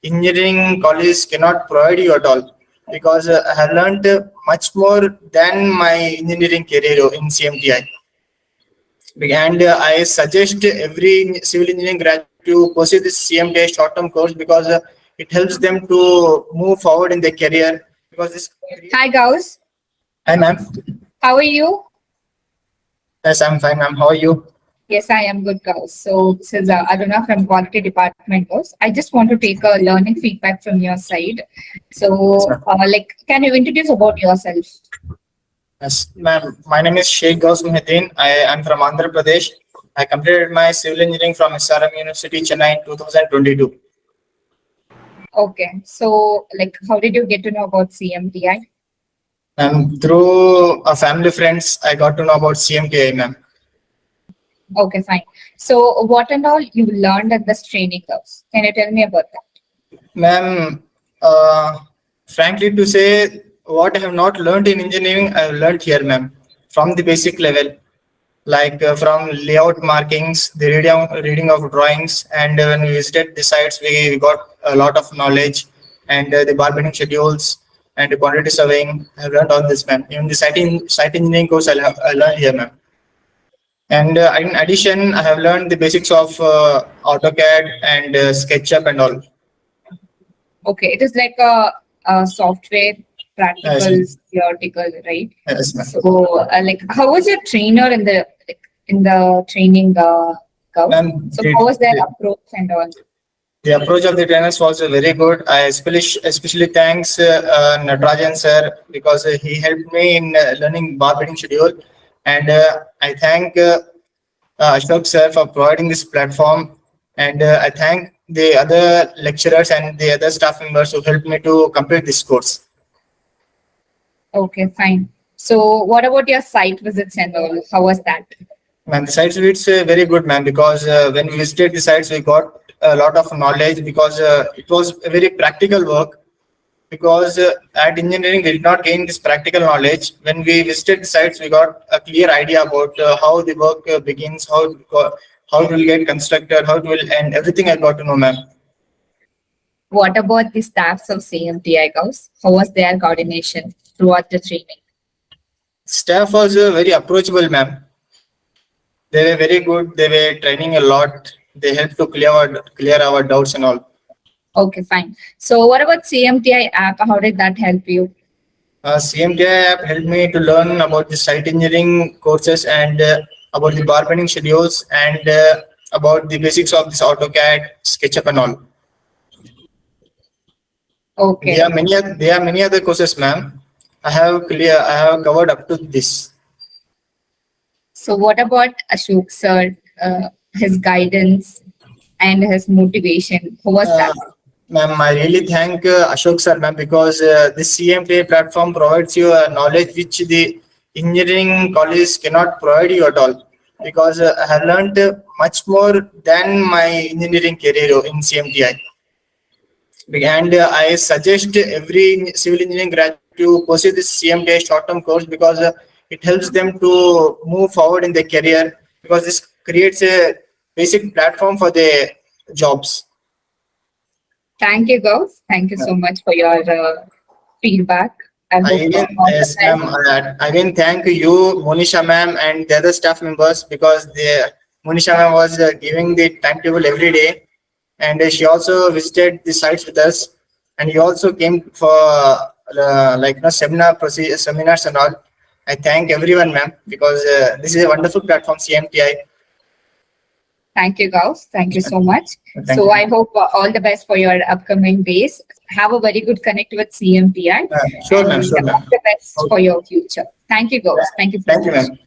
engineering college cannot provide you at all, because I have learned much more than my engineering career in CMTI. And I suggest every civil engineering graduate to pursue this CMTI short-term course, because it helps them to move forward in their career. Because this. Hi, Ghouse. Hi, ma'am. How are you? Yes, I'm fine, ma'am. How are you? Yes, I am good, Ghouse. So this is Aruna from Quality Department, Ghouse. I just want to take a learning feedback from your side. Yes, So, ma'am. can you introduce about yourself? Yes, ma'am. My name is Ghouse. I am from Andhra Pradesh. I completed my civil engineering from SRM University, Chennai in 2022. Okay. So, how did you get to know about CMTI? Through a family friends, I got to know about CMTI, ma'am. Okay, fine. So, what and all you learned at this training course? Can you tell me about that? Ma'am, frankly to say, what I have not learned in engineering, I have learned here, ma'am, from the basic level, like from layout markings, the reading of drawings, and when we visited the sites, we got a lot of knowledge, and the bargaining schedules and the quantity surveying. I have learned all this, ma'am. Even the site engineering course, I learned here, ma'am. And in addition, I have learned the basics of AutoCAD and SketchUp and all. Okay, it is like a software, practical, Yes, theoretical, right? yes, ma'am. So, how was your trainer in the training, Gauss? Ma'am, So, how was their approach and all? the approach of the trainers was very good. I especially thanks Natarajan sir, because he helped me in learning bargaining schedule, and I thank Ashok sir for providing this platform, and I thank the other lecturers and the other staff members who helped me to complete this course. Okay, fine. So, what about your site visits and all? How was that? Man, the sites it's very good, man, because when we visited the sites, we got a lot of knowledge, because it was a very practical work. Because at engineering, we did not gain this practical knowledge. When we visited the sites, we got a clear idea about how the work begins, how it will get constructed, how it will end. Everything I got to know, ma'am. What about the staffs of CMTI, Gauss? How was their coordination throughout the training? Staff was very approachable, ma'am. They were very good. They were training a lot. They helped to clear our doubts and all. Okay, fine. So, what about CMTI app? How did that help you? CMTI app helped me to learn about the site engineering courses, and about the bargaining schedules, and about the basics of this AutoCAD, SketchUp and all. Okay. There are many other courses, ma'am. I have covered up to this. So, what about Ashok sir, his guidance and his motivation? Who was that? Ma'am, I really thank Ashok sir, ma'am, because this CMTA platform provides you a knowledge which the engineering college cannot provide you at all. Because I have learned much more than my engineering career in CMTI. And I suggest every civil engineering graduate to pursue this CMTI short-term course, because it helps them to move forward in their career, because this creates a basic platform for their jobs. Thank you, Gauss. Thank you so much for your feedback. I hope Yes, ma'am. I again thank you, Monisha ma'am, and the other staff members, because Monisha ma'am was giving the timetable every day, and she also visited the sites with us, and he also came for seminars and all. I thank everyone, ma'am, because this is a wonderful platform, CMTI. Thank you, Gauss. Thank you so much. Thank So you. I hope all the best for your upcoming days. Have a very good connect with CMTI. Sure, ma'am. Sure, And ma'am. all the best for your future. Thank you, Gauss. Thank you. Thank you, ma'am.